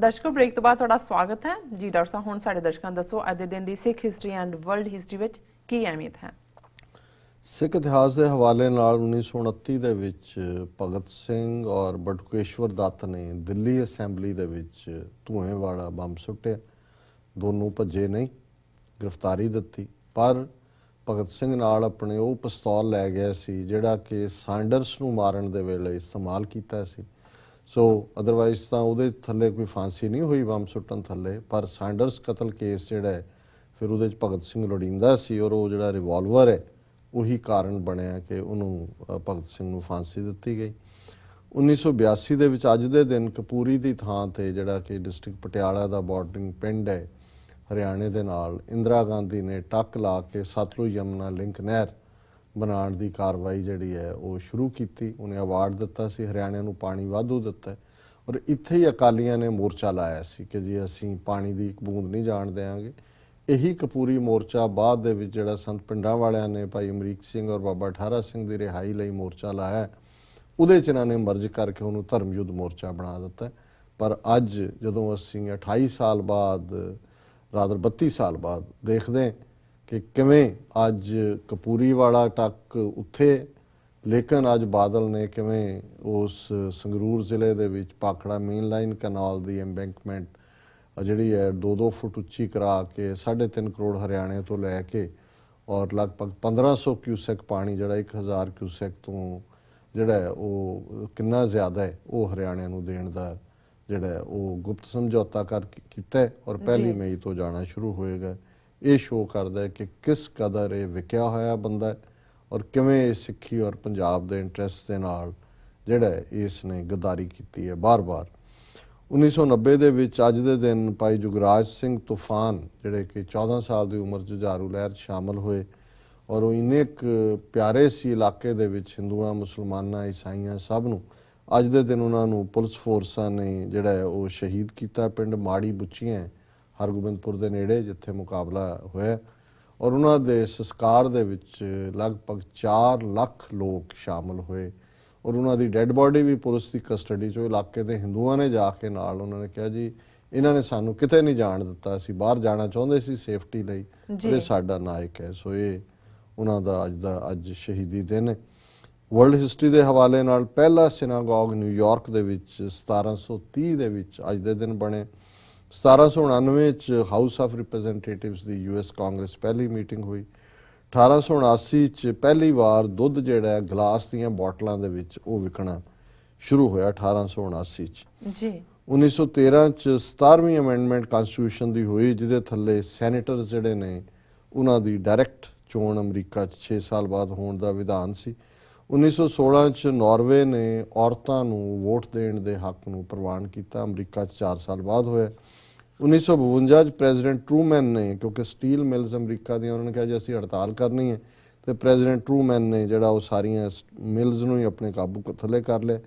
ਦਰਸ਼ਕੋ break ਤੋਂ ਬਾਅਦ ਤੁਹਾਡਾ ਸਵਾਗਤ ਹੈ ਜੀ। ਡਾਕਟਰ ਸਾਹਿਬ ਹੁਣ ਸਾਡੇ ਦਰਸ਼ਕਾਂ ਦੱਸੋ ਅੱਜ ਦੇ ਦਿਨ ਦੀ ਸਿੱਖ ਹਿਸਟਰੀ ਐਂਡ ਵਰਲਡ ਹਿਸਟਰੀ ਵਿੱਚ ਕੀ ਅਹਿਮੀਅਤ ਹੈ? ਸਿੱਖ ਇਤਿਹਾਸ ਦੇ ਹਵਾਲੇ ਨਾਲ 1929 ਦੇ ਵਿੱਚ ਭਗਤ ਸਿੰਘ ਔਰ ਬਟੁਕੇਸ਼ਵਰ ਦੱਤ ਨੇ ਦਿੱਲੀ ਅਸੈਂਬਲੀ ਦੇ ਵਿੱਚ ਧੂਏ ਵਾਲਾ ਬੰਬ ਸੁੱਟਿਆ। ਦੋਨੋਂ ਭੱਜੇ ਨਹੀਂ, ਗ੍ਰਿਫਤਾਰੀ ਦਿੱਤੀ, ਪਰ ਭਗਤ ਸਿੰਘ ਨਾਲ ਆਪਣੇ ਉਹ ਪਿਸਤੌਲ ਲੈ ਗਿਆ ਸੀ ਜਿਹੜਾ ਕਿ ਸਾਂਡਰਸ ਨੂੰ ਮਾਰਨ ਦੇ ਵੇਲੇ ਇਸਤੇਮਾਲ ਕੀਤਾ ਸੀ। ਸੋ ਅਦਰਵਾਈਜ਼ ਤਾਂ ਉਹਦੇ ਥੱਲੇ ਕੋਈ ਫਾਂਸੀ ਨਹੀਂ ਹੋਈ ਬੰਬ ਸੁੱਟਣ ਥੱਲੇ, ਪਰ ਸਾਂਡਰਸ ਕਤਲ ਕੇਸ ਜਿਹੜਾ ਹੈ ਫਿਰ ਉਹਦੇ 'ਚ ਭਗਤ ਸਿੰਘ ਲੋੜੀਂਦਾ ਸੀ ਔਰ ਉਹ ਜਿਹੜਾ ਰਿਵਾਲਵਰ ਹੈ ਉਹੀ ਕਾਰਨ ਬਣਿਆ ਕਿ ਉਹਨੂੰ ਭਗਤ ਸਿੰਘ ਨੂੰ ਫਾਂਸੀ ਦਿੱਤੀ ਗਈ। 1982 ਦੇ ਵਿੱਚ ਅੱਜ ਦੇ ਦਿਨ ਕਪੂਰੀ ਦੀ ਥਾਂ ਤੇ ਜਿਹੜਾ ਕਿ ਡਿਸਟ੍ਰਿਕਟ ਪਟਿਆਲਾ ਦਾ ਬਾਰਡਰਿੰਗ ਪਿੰਡ ਹੈ ਹਰਿਆਣੇ ਦੇ ਨਾਲ, ਇੰਦਰਾ ਗਾਂਧੀ ਨੇ ਟੱਕ ਲਾ ਕੇ ਸਤਲੁਜ ਯਮੁਨਾ ਲਿੰਕ ਨਹਿਰ ਬਣਾਉਣ ਦੀ ਕਾਰਵਾਈ ਜਿਹੜੀ ਹੈ ਉਹ ਸ਼ੁਰੂ ਕੀਤੀ। ਉਹਨੇ ਅਵਾਰਡ ਦਿੱਤਾ ਸੀ, ਹਰਿਆਣੇ ਨੂੰ ਪਾਣੀ ਵਾਧੂ ਦਿੱਤਾ ਔਰ ਇੱਥੇ ਹੀ ਅਕਾਲੀਆਂ ਨੇ ਮੋਰਚਾ ਲਾਇਆ ਸੀ ਕਿ ਜੀ ਅਸੀਂ ਪਾਣੀ ਦੀ ਇੱਕ ਬੂੰਦ ਨਹੀਂ ਜਾਣ ਦੇਵਾਂਗੇ। ਇਹੀ ਕਪੂਰੀ ਮੋਰਚਾ ਬਾਅਦ ਦੇ ਵਿੱਚ ਜਿਹੜਾ ਸੰਤ ਪਿੰਡਾਂ ਵਾਲਿਆਂ ਨੇ ਭਾਈ ਅਮਰੀਕ ਸਿੰਘ ਔਰ ਬਾਬਾ ਠਾਰਾ ਸਿੰਘ ਦੀ ਰਿਹਾਈ ਲਈ ਮੋਰਚਾ ਲਾਇਆ, ਉਹਦੇ 'ਚ ਇਹਨਾਂ ਨੇ ਮਰਜ ਕਰਕੇ ਉਹਨੂੰ ਧਰਮ ਯੁੱਧ ਮੋਰਚਾ ਬਣਾ ਦਿੱਤਾ। ਪਰ ਅੱਜ ਜਦੋਂ ਅਸੀਂ 28 ਸਾਲ ਬਾਅਦ ਰਾਦਰ 32 ਸਾਲ ਬਾਅਦ ਦੇਖਦੇ ਕਿ ਕਿਵੇਂ ਅੱਜ ਕਪੂਰੀ ਵਾਲਾ ਟੱਕ ਉੱਥੇ, ਲੇਕਿਨ ਅੱਜ ਬਾਦਲ ਨੇ ਕਿਵੇਂ ਉਸ ਸੰਗਰੂਰ ਜ਼ਿਲ੍ਹੇ ਦੇ ਵਿੱਚ ਭਾਖੜਾ ਮੇਨ ਲਾਈਨ ਕਨਾਲ ਦੀ ਐਮਬੈਂਕਮੈਂਟ ਜਿਹੜੀ ਹੈ 2-2 ਫੁੱਟ ਉੱਚੀ ਕਰਾ ਕੇ 3.5 ਕਰੋੜ ਹਰਿਆਣੇ ਤੋਂ ਲੈ ਕੇ ਔਰ ਲਗਭਗ 1500 ਕਿਊਸੈਕ ਪਾਣੀ ਜਿਹੜਾ 1000 ਕਿਊਸੈਕ ਤੋਂ ਜਿਹੜਾ ਹੈ ਉਹ ਕਿੰਨਾ ਜ਼ਿਆਦਾ ਹੈ ਉਹ ਹਰਿਆਣੇ ਨੂੰ ਦੇਣ ਦਾ ਜਿਹੜਾ ਹੈ ਉਹ ਗੁਪਤ ਸਮਝੌਤਾ ਕੀਤਾ ਔਰ 1 ਮਈ ਤੋਂ ਜਾਣਾ ਸ਼ੁਰੂ ਹੋਏਗਾ। ਇਹ ਸ਼ੋਅ ਕਰਦਾ ਹੈ ਕਿ ਕਿਸ ਕਦਰ ਇਹ ਵਿਕਿਆ ਹੋਇਆ ਬੰਦਾ ਹੈ ਔਰ ਕਿਵੇਂ ਇਹ ਸਿੱਖੀ ਔਰ ਪੰਜਾਬ ਦੇ ਇੰਟਰਸਟ ਦੇ ਨਾਲ ਜਿਹੜਾ ਇਸ ਨੇ ਗਦਾਰੀ ਕੀਤੀ ਹੈ ਬਾਰ-ਬਾਰ। 1990 ਦੇ ਵਿੱਚ ਅੱਜ ਦੇ ਦਿਨ ਭਾਈ ਜੁਗਰਾਜ ਸਿੰਘ ਤੂਫਾਨ ਜਿਹੜੇ ਕਿ 14 ਸਾਲ ਦੀ ਉਮਰ 'ਚ ਜੁਝਾਰੂ ਲਹਿਰ 'ਚ ਸ਼ਾਮਲ ਹੋਏ ਔਰ ਉਹ ਇੰਨੇ ਪਿਆਰੇ ਸੀ ਇਲਾਕੇ ਦੇ ਵਿੱਚ ਹਿੰਦੂਆਂ, ਮੁਸਲਮਾਨਾਂ, ਈਸਾਈਆਂ ਸਭ ਨੂੰ। ਅੱਜ ਦੇ ਦਿਨ ਉਹਨਾਂ ਨੂੰ ਪੁਲਿਸ ਫੋਰਸਾਂ ਨੇ ਜਿਹੜਾ ਹੈ ਉਹ ਸ਼ਹੀਦ ਕੀਤਾ ਪਿੰਡ ਮਾੜੀ ਬੁੱਚੀਆਂ ਹਰਗੋਬਿੰਦਪੁਰ ਦੇ ਨੇੜੇ ਜਿੱਥੇ ਮੁਕਾਬਲਾ ਹੋਇਆ ਔਰ ਉਹਨਾਂ ਦੇ ਸੰਸਕਾਰ ਦੇ ਵਿੱਚ ਲਗਭਗ 4 ਲੱਖ ਲੋਕ ਸ਼ਾਮਲ ਹੋਏ ਔਰ ਉਹਨਾਂ ਦੀ ਡੈੱਡ ਬਾਡੀ ਵੀ ਪੁਲਿਸ ਦੀ ਕਸਟਡੀ 'ਚੋਂ ਇਲਾਕੇ ਦੇ ਹਿੰਦੂਆਂ ਨੇ ਜਾ ਕੇ ਨਾਲ ਉਹਨਾਂ ਨੇ ਕਿਹਾ ਜੀ ਇਹਨਾਂ ਨੇ ਸਾਨੂੰ ਕਿਤੇ ਨਹੀਂ ਜਾਣ ਦਿੱਤਾ, ਅਸੀਂ ਬਾਹਰ ਜਾਣਾ ਚਾਹੁੰਦੇ ਸੀ ਸੇਫਟੀ ਲਈ, ਇਹ ਸਾਡਾ ਨਾਇਕ ਹੈ। ਸੋ ਇਹ ਉਹਨਾਂ ਦਾ ਅੱਜ ਸ਼ਹੀਦੀ ਦਿਨ ਹੈ। ਵਰਲਡ ਹਿਸਟਰੀ ਦੇ ਹਵਾਲੇ ਨਾਲ ਪਹਿਲਾ ਸਿਨਾਗੋਗ ਨਿਊਯਾਰਕ ਦੇ ਵਿੱਚ 1730 ਦੇ ਵਿੱਚ ਅੱਜ ਦੇ ਦਿਨ ਬਣੇ। 1799 ਚ house of representatives the US Congress ਪਹਿਲੀ ਮੀਟਿੰਗ ਹੋਈ। 1879 ਚ ਪਹਿਲੀ ਵਾਰ ਦੁੱਧ ਜਿਹੜਾ ਹੈ ਗਲਾਸ ਦੀਆਂ ਬੋਟਲਾਂ ਦੇ ਵਿੱਚ ਉਹ ਵਿਕਣਾ ਸ਼ੁਰੂ ਹੋਇਆ 1879 ਚ ਜੀ। 1913 ਚ 17ਵੀਂ ਅਮੈਂਡਮੈਂਟ ਕਨਸਟੀਟਿਊਸ਼ਨ ਦੀ ਹੋਈ ਜਿਹਦੇ ਥੱਲੇ ਸੈਨੇਟਰਸ ਜਿਹੜੇ ਨੇ ਉਹਨਾਂ ਦੀ ਡਾਇਰੈਕਟ ਚੋਣ ਅਮਰੀਕਾ 'ਚ 6 ਸਾਲ ਬਾਅਦ ਹੋਣ ਦਾ ਵਿਧਾਨ ਸੀ। 1916 ਚ ਨਾਰਵੇ ਨੇ ਔਰਤਾਂ ਨੂੰ ਵੋਟ ਦੇਣ ਦੇ ਹੱਕ ਨੂੰ ਪ੍ਰਵਾਨ ਕੀਤਾ, ਅਮਰੀਕਾ 'ਚ 4 ਸਾਲ ਬਾਅਦ ਹੋਇਆ। 1952 ਚ ਪ੍ਰੈਜ਼ੀਡੈਂਟ ਟਰੂਮੈਨ ਨੇ, ਕਿਉਂਕਿ ਸਟੀਲ ਮਿਲਸ ਅਮਰੀਕਾ ਦੀਆਂ, ਉਹਨਾਂ ਨੇ ਕਿਹਾ ਜੀ ਅਸੀਂ ਹੜਤਾਲ ਕਰਨੀ ਹੈ ਤੇ ਪ੍ਰੈਜ਼ੀਡੈਂਟ ਟਰੂਮੈਨ ਨੇ ਜਿਹੜਾ ਉਹ ਸਾਰੀਆਂ ਮਿਲਸ ਨੂੰ ਹੀ ਆਪਣੇ ਕਾਬੂ ਥੱਲੇ ਕਰ ਲਿਆ।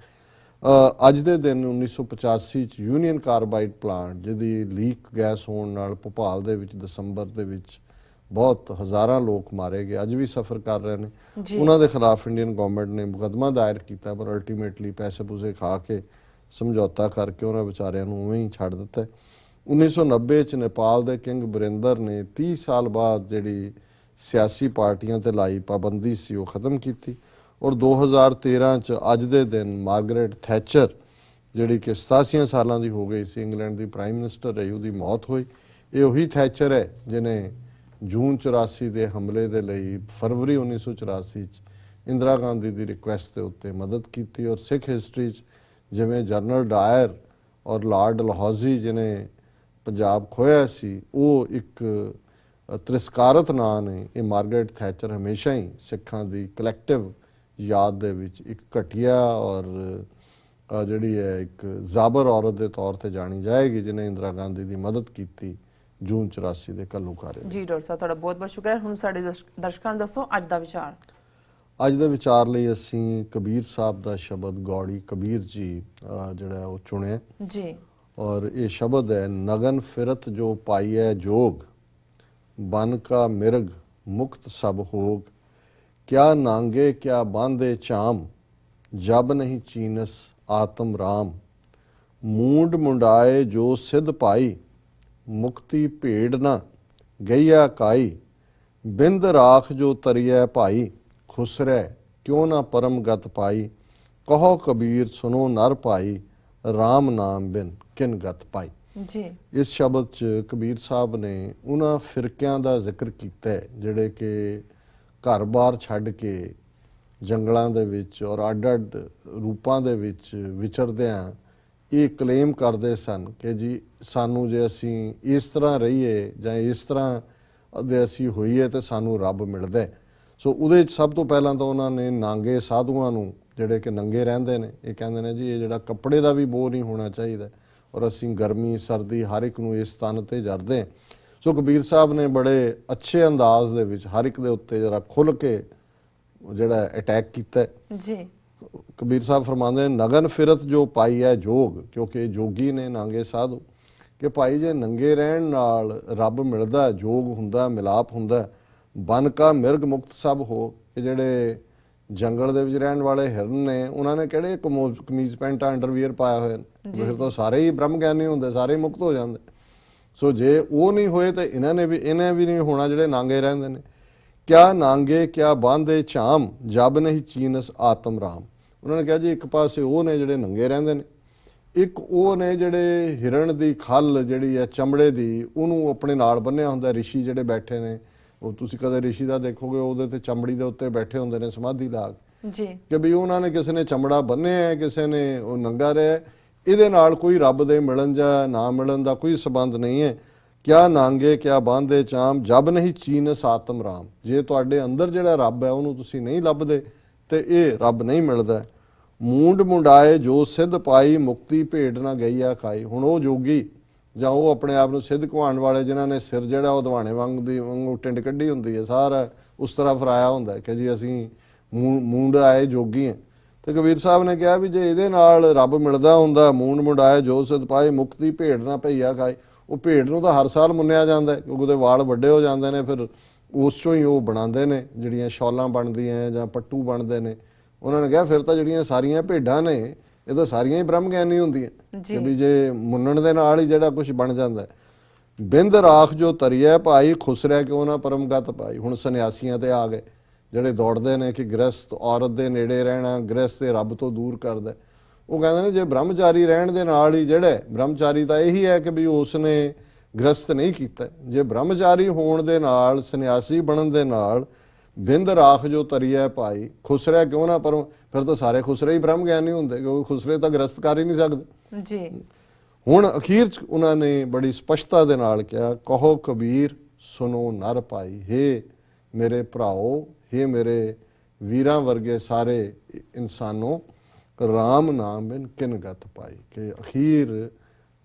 ਅੱਜ ਦੇ ਦਿਨ 1985 ਚ ਯੂਨੀਅਨ ਕਾਰਬਾਈਡ ਪਲਾਂਟ ਜਿਹਦੀ ਲੀਕ ਗੈਸ ਹੋਣ ਨਾਲ ਭੋਪਾਲ ਦੇ ਵਿੱਚ ਦਸੰਬਰ ਦੇ ਵਿੱਚ ਬਹੁਤ ਹਜ਼ਾਰਾਂ ਲੋਕ ਮਾਰੇ ਗਏ, ਅੱਜ ਵੀ ਸਫਰ ਕਰ ਰਹੇ ਨੇ, ਉਹਨਾਂ ਦੇ ਖਿਲਾਫ ਇੰਡੀਅਨ ਗਵਰਨਮੈਂਟ ਨੇ ਮੁਕੱਦਮਾ ਦਾਇਰ ਕੀਤਾ ਪਰ ਅਲਟੀਮੇਟਲੀ ਪੈਸੇ ਪੂਸੇ ਖਾ ਕੇ ਸਮਝੌਤਾ ਕਰਕੇ ਉਹਨਾਂ ਵਿਚਾਰਿਆਂ ਨੂੰ ਉਵੇਂ ਹੀ ਛੱਡ ਦਿੱਤਾ। 1990 ਚ ਨੇਪਾਲ ਦੇ ਕਿੰਗ ਬਰਿੰਦਰ ਨੇ 30 ਸਾਲ ਬਾਅਦ ਜਿਹੜੀ ਸਿਆਸੀ ਪਾਰਟੀਆਂ ਤੇ ਲਾਈ ਪਾਬੰਦੀ ਸੀ ਉਹ ਖਤਮ ਕੀਤੀ ਔਰ 2013 ਚ ਅੱਜ ਦੇ ਦਿਨ ਮਾਰਗਰੇਟ ਥੈਚਰ ਜਿਹੜੀ ਕਿ 87 ਸਾਲਾਂ ਦੀ ਹੋ ਗਈ ਸੀ, ਇੰਗਲੈਂਡ ਦੀ ਪ੍ਰਾਈਮ ਮਿਨਿਸਟਰ ਰਹੀ, ਉਹਦੀ ਮੌਤ ਹੋਈ। ਇਹ ਉਹੀ ਥੈਚਰ ਹੈ ਜਿਹਨੇ ਜੂਨ 84 ਦੇ ਹਮਲੇ ਦੇ ਲਈ ਫਰਵਰੀ 1984 ਚ ਇੰਦਰਾ ਗਾਂਧੀ ਦੀ ਰਿਕੁਐਸਟ ਦੇ ਉੱਤੇ ਮਦਦ ਕੀਤੀ ਔਰ ਸਿੱਖ ਹਿਸਟਰੀ 'ਚ ਜਿਵੇਂ ਜਨਰਲ ਡਾਇਰ ਔਰ ਲਾਰਡ ਡਲਹੌਜ਼ੀ ਜਿਹਨੇ ਪੰਜਾਬ ਖੋਇਆ ਸੀ ਉਹ ਇੱਕ ਤਿਰਸਕਾਰਤ ਨਾਂ ਨੇ, ਇਹ ਮਾਰਗਰੇਟ ਥੈਚਰ ਹਮੇਸ਼ਾ ਹੀ ਸਿੱਖਾਂ ਦੀ ਕਲੈਕਟਿਵ ਯਾਦ ਦੇ ਵਿੱਚ ਇੱਕ ਘਟੀਆ ਔਰ ਜਿਹੜੀ ਹੈ ਇੱਕ ਜ਼ਾਬਰ ਔਰਤ ਦੇ ਤੌਰ ਤੇ ਜਾਣੀ ਜਾਏਗੀ ਜਿਹਨੇ ਇੰਦਰਾ ਗਾਂਧੀ ਦੀ ਮਦਦ ਕੀਤੀ ਜੂਨ 84 ਦੇ ਘੱਲੂਘਾਰੇ। ਜੀ ਡਾਕਟਰ ਸਾਹਿਬ ਤੁਹਾਡਾ ਬਹੁਤ ਬਹੁਤ ਸ਼ੁਕਰੀਆ। ਹੁਣ ਸਾਡੇ ਦਰਸ਼ਕਾਂ ਨੂੰ ਦੱਸੋ ਅੱਜ ਦਾ ਵਿਚਾਰ। ਅੱਜ ਦੇ ਵਿਚਾਰ ਲਈ ਅਸੀਂ ਕਬੀਰ ਸਾਹਿਬ ਦਾ ਸ਼ਬਦ ਗੌੜੀ ਕਬੀਰ ਜੀ ਜਿਹੜਾ ਉਹ ਚੁਣਿਆ ਜੀ ਔਰ ਇਹ ਸ਼ਬਦ ਹੈ, ਨਗਨ ਫਿਰਤ ਜੋ ਪਾਈਐ ਜੋਗ, ਬਨ ਕਾ ਮਿਰਗ ਮੁਕਤ ਸਭ ਹੋਗ, ਕਿਆ ਨਾਂਗੇ ਕਿਆ ਬਾਂਧੇ ਚਾਮ, ਜਬ ਨਹੀਂ ਚੀਨਸ ਆਤਮ ਰਾਮ, मूंड मुंडाए जो सिद्ध पाई, मुक्ति भेड़ न गईया काई। बिंद राख जो तरिया भाई, खुसरै क्यों ना परम गत पाई। कहो कबीर सुनो नर पाई, राम नाम बिन किन गत पाई। जी ਇਸ ਸ਼ਬਦ 'ਚ ਕਬੀਰ ਸਾਹਿਬ ਨੇ ਉਹਨਾਂ ਫਿਰਕਿਆਂ ਦਾ ਜ਼ਿਕਰ ਕੀਤਾ ਹੈ ਜਿਹੜੇ ਕਿ ਘਰ-ਬਾਰ ਛੱਡ ਕੇ ਜੰਗਲਾਂ ਦੇ ਵਿੱਚ ਔਰ ਅੱਡ-ਅੱਡ ਰੂਪਾਂ ਦੇ ਵਿੱਚ ਵਿਚਰਦਿਆਂ ਇਹ ਕਲੇਮ ਕਰਦੇ ਸਨ ਕਿ ਜੀ ਸਾਨੂੰ ਜੇ ਅਸੀਂ ਇਸ ਤਰ੍ਹਾਂ ਰਹੀਏ ਜਾਂ ਇਸ ਤਰ੍ਹਾਂ ਦੇ ਅਸੀਂ ਹੋਈਏ ਤੇ ਸਾਨੂੰ ਰੱਬ ਮਿਲਦਾ ਹੈ। ਸੋ ਉਹਦੇ 'ਚ ਸਭ ਤੋਂ ਪਹਿਲਾਂ ਤਾਂ ਉਹਨਾਂ ਨੇ ਨਾਂਗੇ ਸਾਧੂਆਂ ਨੂੰ ਜਿਹੜੇ ਕਿ ਨੰਗੇ ਰਹਿੰਦੇ ਨੇ ਇਹ ਕਹਿੰਦੇ ਨੇ ਜੀ ਇਹ ਜਿਹੜਾ ਕੱਪੜੇ ਦਾ ਵੀ ਬੋਝ ਨਹੀਂ ਹੋਣਾ ਚਾਹੀਦਾ ਔਰ ਅਸੀਂ ਗਰਮੀ ਸਰਦੀ ਹਰ ਇੱਕ ਨੂੰ ਇਸ ਤਨ ਤੇ ਜਰਦੇ ਹਾਂ। ਸੋ ਕਬੀਰ ਸਾਹਿਬ ਨੇ ਬੜੇ ਅੱਛੇ ਅੰਦਾਜ਼ ਦੇ ਵਿੱਚ ਹਰ ਇੱਕ ਦੇ ਉੱਤੇ ਜਰਾ ਖੁੱਲ ਕੇ ਜਿਹੜਾ ਅਟੈਕ ਕੀਤਾ ਜੀ। ਕਬੀਰ ਸਾਹਿਬ ਫਰਮਾਉਂਦੇ ਨੇ ਨਗਨ ਫਿਰਤ ਜੋ ਪਾਈ ਹੈ ਜੋਗ, ਕਿਉਂਕਿ ਜੋਗੀ ਨੇ ਨਾਂਗੇ ਸਾਧੂ, ਕਿ ਭਾਈ ਜੇ ਨੰਗੇ ਰਹਿਣ ਨਾਲ ਰੱਬ ਮਿਲਦਾ, ਜੋਗ ਹੁੰਦਾ, ਮਿਲਾਪ ਹੁੰਦਾ। ਬਨ ਕਾ ਮਿਰਗ ਮੁਕਤ ਸਭ ਹੋ, ਕਿ ਜਿਹੜੇ ਜੰਗਲ ਦੇ ਵਿੱਚ ਰਹਿਣ ਵਾਲੇ ਹਿਰਨ ਨੇ ਉਹਨਾਂ ਨੇ ਕਿਹੜੇ ਕਮੀਜ਼ ਪੈਂਟਾਂ ਅੰਡਰਵੀਅਰ ਪਾਇਆ ਹੋਏ ਨੇ, ਫਿਰ ਤਾਂ ਸਾਰੇ ਹੀ ਬ੍ਰਹਮ ਗਿਆਨੀ ਹੁੰਦੇ, ਸਾਰੇ ਹੀ ਮੁਕਤ ਹੋ ਜਾਂਦੇ। ਸੋ ਜੇ ਉਹ ਨਹੀਂ ਹੋਏ ਤੇ ਇਹਨੇ ਵੀ ਨਹੀਂ ਹੋਣਾ ਜਿਹੜੇ ਨਾਂਗੇ ਰਹਿੰਦੇ ਨੇ। ਕਿਆ ਨਾਂਗੇ ਕਿਆ ਬਾਂਧੇ ਝਾਮ, ਜਬ ਨਹੀਂ ਚੀਨਸ ਆਤਮ ਰਾਮ। ਉਹਨਾਂ ਨੇ ਕਿਹਾ ਜੀ ਇੱਕ ਪਾਸੇ ਉਹ ਨੇ ਜਿਹੜੇ ਨੰਗੇ ਰਹਿੰਦੇ ਨੇ, ਇੱਕ ਉਹ ਨੇ ਜਿਹੜੇ ਹਿਰਨ ਦੀ ਖੱਲ ਜਿਹੜੀ ਹੈ ਚਮੜੇ ਦੀ ਉਹਨੂੰ ਆਪਣੇ ਨਾਲ ਬੰਨਿਆ ਹੁੰਦਾ। ਰਿਸ਼ੀ ਜਿਹੜੇ ਬੈਠੇ ਨੇ ਉਹ ਤੁਸੀਂ ਕਦੇ ਰਿਸ਼ੀ ਦਾ ਦੇਖੋਗੇ ਉਹਦੇ ਤੇ ਚਮੜੀ ਦੇ ਉੱਤੇ ਬੈਠੇ ਹੁੰਦੇ ਨੇ ਸਮਾਧੀ ਲਾ ਕੇ ਜੀ, ਕਿ ਵੀ ਉਹਨਾਂ ਨੇ ਕਿਸੇ ਨੇ ਚਮੜਾ ਬੰਨਿਆ ਹੈ, ਕਿਸੇ ਨੇ ਉਹ ਨੰਗਾ ਰਿਹਾ। ਇਹਦੇ ਨਾਲ ਕੋਈ ਰੱਬ ਦੇ ਮਿਲਣ ਜਾਂ ਨਾ ਮਿਲਣ ਦਾ ਕੋਈ ਸਬੰਧ ਨਹੀਂ ਹੈ। ਕਿਆ ਨਾਂਗੇ ਕਿਆ ਬਾਂਧੇ ਚਾਮ, ਜਬ ਨਹੀਂ ਚੀਨਸ ਆਤਮ ਰਾਮ। ਜੇ ਤੁਹਾਡੇ ਅੰਦਰ ਜਿਹੜਾ ਰੱਬ ਹੈ ਉਹਨੂੰ ਤੁਸੀਂ ਨਹੀਂ ਲੱਭਦੇ ਤੇ ਇਹ ਰੱਬ ਨਹੀਂ ਮਿਲਦਾ। ਮੂੰਡ ਮੁੰਡਾਏ ਜੋ ਸਿੱਧ ਪਾਈ, ਮੁਕਤੀ ਭੇਡ ਨਾ ਗਈ ਆ ਖਾਈ। ਹੁਣ ਉਹ ਜੋਗੀ ਜਾਂ ਉਹ ਆਪਣੇ ਆਪ ਨੂੰ ਸਿੱਧ ਕਹਾਉਣ ਵਾਲੇ ਜਿਨ੍ਹਾਂ ਨੇ ਸਿਰ ਜਿਹੜਾ ਉਹ ਦਵਾਣੇ ਵਾਂਗੂ ਟਿੰਡ ਕੱਢੀ ਹੁੰਦੀ ਹੈ, ਸਾਰਾ ਉਸ ਤਰ੍ਹਾਂ ਫਰਾਇਆ ਹੁੰਦਾ ਕਿ ਜੀ ਅਸੀਂ ਮੂੰਡ ਆਏ ਜੋਗੀ ਹਾਂ। ਤੇ ਕਬੀਰ ਸਾਹਿਬ ਨੇ ਕਿਹਾ ਵੀ ਜੇ ਇਹਦੇ ਨਾਲ ਰੱਬ ਮਿਲਦਾ ਹੁੰਦਾ, ਮੂੰਡ ਮੁੰਡਾਏ ਜੋ ਸਿੱਧ ਪਾਏ, ਮੁਕਤੀ ਭੇਡ ਨਾ ਭਈਆ ਖਾਏ। ਉਹ ਭੇਡ ਨੂੰ ਤਾਂ ਹਰ ਸਾਲ ਮੁੰਨਿਆ ਜਾਂਦਾ ਕਿਉਂਕਿ ਉਹਦੇ ਵਾਲ ਵੱਡੇ ਹੋ ਜਾਂਦੇ ਨੇ, ਫਿਰ ਉਸ ਚੋਂ ਹੀ ਉਹ ਬਣਾਉਂਦੇ ਨੇ ਜਿਹੜੀਆਂ ਸ਼ਾਲਾਂ ਬਣਦੀਆਂ ਜਾਂ ਪੱਟੂ ਬਣਦੇ ਨੇ। ਉਹਨਾਂ ਨੇ ਕਿਹਾ ਫਿਰ ਤਾਂ ਜਿਹੜੀਆਂ ਸਾਰੀਆਂ ਭੇਡਾਂ ਨੇ ਇਹ ਤਾਂ ਸਾਰੀਆਂ ਹੀ ਬ੍ਰਹਮ ਗਿਆਨੀ ਹੁੰਦੀਆਂ ਕਿ ਵੀ ਜੇ ਮੁੰਨਣ ਦੇ ਨਾਲ ਹੀ ਜਿਹੜਾ ਕੁਝ ਬਣ ਜਾਂਦਾ। ਬਿੰਦ ਰਾਖ ਜੋ ਤਰੀਆ ਭਾਈ, ਖੁਸਰਿਆ ਕਿਉਂ ਨਾ ਪਰਮਗਤ ਪਾਈ। ਹੁਣ ਸੰਨਿਆਸੀਆਂ ਤੇ ਆ ਗਏ ਜਿਹੜੇ ਦੌੜਦੇ ਨੇ ਕਿ ਗ੍ਰਸਤ ਔਰਤ ਦੇ ਨੇੜੇ ਰਹਿਣਾ ਗ੍ਰਸਤ ਤੇ ਰੱਬ ਤੋਂ ਦੂਰ ਕਰਦਾ। ਉਹ ਕਹਿੰਦੇ ਨੇ ਜੇ ਬ੍ਰਹਮਚਾਰੀ ਰਹਿਣ ਦੇ ਨਾਲ ਹੀ ਜਿਹੜਾ ਬ੍ਰਹਮਚਾਰੀ ਤਾਂ ਇਹੀ ਹੈ ਕਿ ਵੀ ਉਸ ਨੇ ਗ੍ਰਸਤ ਨਹੀਂ ਕੀਤਾ। ਜੇ ਬ੍ਰਹਮਚਾਰੀ ਹੋਣ ਦੇ ਨਾਲ ਸੰਨਿਆਸੀ ਬਣਨ ਦੇ ਨਾਲ ਬਿੰਦ ਰਾਖ ਜੋ ਤਰੀਆ ਭਾਈ, ਖੁਸਰਿਆ ਕਿਉਂ ਨਾ ਪਰਮ, ਫਿਰ ਤਾਂ ਸਾਰੇ ਖੁਸਰੇ ਹੀ ਬ੍ਰਹਮ ਗਿਆਨੀ ਹੁੰਦੇ ਕਿਉਂਕਿ ਖੁਸਰੇ ਤਾਂ ਗ੍ਰਸਤ ਕਰ ਹੀ ਨਹੀਂ ਸਕਦੇ ਜੀ। ਹੁਣ ਅਖੀਰ ਚ ਉਹਨਾਂ ਨੇ ਬੜੀ ਸਪਸ਼ਟਤਾ ਦੇ ਨਾਲ ਕਿਹਾ ਕਹੋ ਕਬੀਰ ਸੁਨੋ ਨਰ ਪਾਈ। ਹੇ ਮੇਰੇ ਭਰਾਓ, ਹੇ ਮੇਰੇ ਵੀਰਾਂ ਵਰਗੇ ਸਾਰੇ ਇਨਸਾਨੋਂ, ਰਾਮ ਨਾਮ ਬਿਨ ਕਿਨ ਗਤ ਪਾਈ। ਕਿ ਅਖੀਰ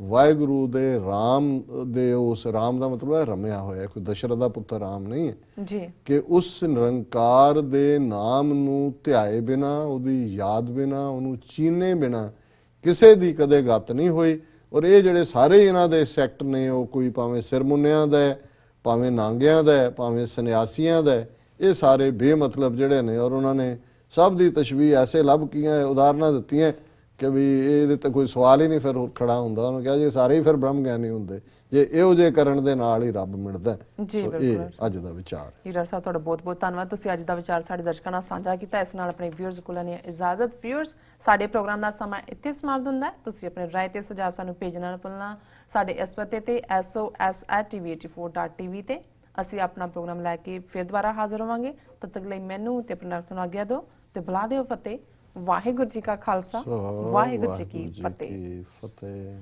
ਵਾਹਿਗੁਰੂ ਦੇ ਰਾਮ ਦੇ ਉਸ ਰਾਮ ਦਾ ਮਤਲਬ ਹੈ ਰਮਿਆ ਹੋਇਆ, ਕੋਈ ਦਸ਼ਰਥ ਦਾ ਪੁੱਤਰ ਰਾਮ ਨਹੀਂ ਹੈ ਜੀ, ਕਿ ਉਸ ਨਿਰੰਕਾਰ ਦੇ ਨਾਮ ਨੂੰ ਧਿਆਏ ਬਿਨਾ, ਉਹਦੀ ਯਾਦ ਬਿਨਾ, ਉਹਨੂੰ ਚੀਨੇ ਬਿਨਾ ਕਿਸੇ ਦੀ ਕਦੇ ਗਤ ਨਹੀਂ ਹੋਈ। ਔਰ ਇਹ ਜਿਹੜੇ ਸਾਰੇ ਇਹਨਾਂ ਦੇ ਸੈਕਟ ਨੇ ਉਹ ਕੋਈ ਭਾਵੇਂ ਸਿਰ ਮੁੰਨਿਆਂ ਦਾ ਹੈ, ਭਾਵੇਂ ਨਾਂਗਿਆਂ ਦਾ ਹੈ, ਭਾਵੇਂ ਸੰਨਿਆਸੀਆਂ ਦਾ ਹੈ, ਇਹ ਸਾਰੇ ਬੇਮਤਲਬ ਜਿਹੜੇ ਨੇ। ਔਰ ਉਹਨਾਂ ਨੇ ਸਭ ਦੀ ਤਸ਼ਬੀਹ ਐਸੇ ਲੱਭ ਕੀਆਂ, ਉਦਾਹਰਨਾਂ ਦਿੱਤੀਆਂ ਕਿ ਵੀ ਇਹਦੇ ਤੇ ਕੋਈ ਸਵਾਲ ਹੀ ਨਹੀਂ ਫਿਰ ਖੜਾ ਹੁੰਦਾ। ਉਹਨੂੰ ਕਿਹਾ ਜੀ ਸਾਰੇ ਹੀ ਫਿਰ ਬ੍ਰਹਮ ਗਿਆਨੀ ਹੁੰਦੇ ਜੇ ਇਹੋ ਜਿਹੇ ਕਰਨ ਦੇ ਨਾਲ ਹੀ ਰੱਬ ਮਿਲਦਾ। ਜੀ ਇਹ ਬਿਲਕੁਲ ਅੱਜ ਦਾ ਵਿਚਾਰ। ਹੀਰਾ ਸਾਹਿਬ ਤੁਹਾਡਾ ਬਹੁਤ ਬਹੁਤ ਧੰਨਵਾਦ, ਤੁਸੀਂ ਅੱਜ ਦਾ ਵਿਚਾਰ ਸਾਡੇ ਦਰਸ਼ਕਾਂ ਨਾਲ ਸਾਂਝਾ ਕੀਤਾ। ਇਸ ਨਾਲ ਆਪਣੇ ਵਿਊਅਰਸ ਕੋਲ ਲੈਣੀ ਇਜਾਜ਼ਤ। ਵਿਊਅਰਸ, ਸਾਡੇ ਪ੍ਰੋਗਰਾਮ ਦਾ ਸਮਾਂ ਇੱਥੇ ਸਮਾਪਤ ਹੁੰਦਾ ਹੈ। ਤੁਸੀਂ ਆਪਣੇ ਰਾਏ ਤੇ ਸੁਝਾਅ ਸਾਨੂੰ ਭੇਜਣਾ ਨਾ ਭੁੱਲਣਾ। ਸਾਡੇ ਇਸ ਪਤੇ ਤੇ sos@tv84.tv ਤੇ ਅਸੀਂ ਆਪਣਾ ਪ੍ਰੋਗਰਾਮ ਲੈ ਕੇ ਫਿਰ ਦੁਬਾਰਾ ਹਾਜ਼ਰ ਹੋਵਾਂਗੇ। ਤਦ ਤੱਕ ਲਈ ਮੈਨੂੰ ਤੇ ਆਪਣੇ ਦਰਸ਼ਕਾਂ ਨੂੰ ਆਗਿਆ ਦਿਓ ਤੇ ਬੁਲਾ ਦਿਓ ਫਤਿਹ। ਵਾਹਿਗੁਰੂ ਜੀ ਕਾ ਖਾਲਸਾ, ਵਾਹਿਗੁਰੂ ਜੀ ਕੀ ਫਤਿਹ।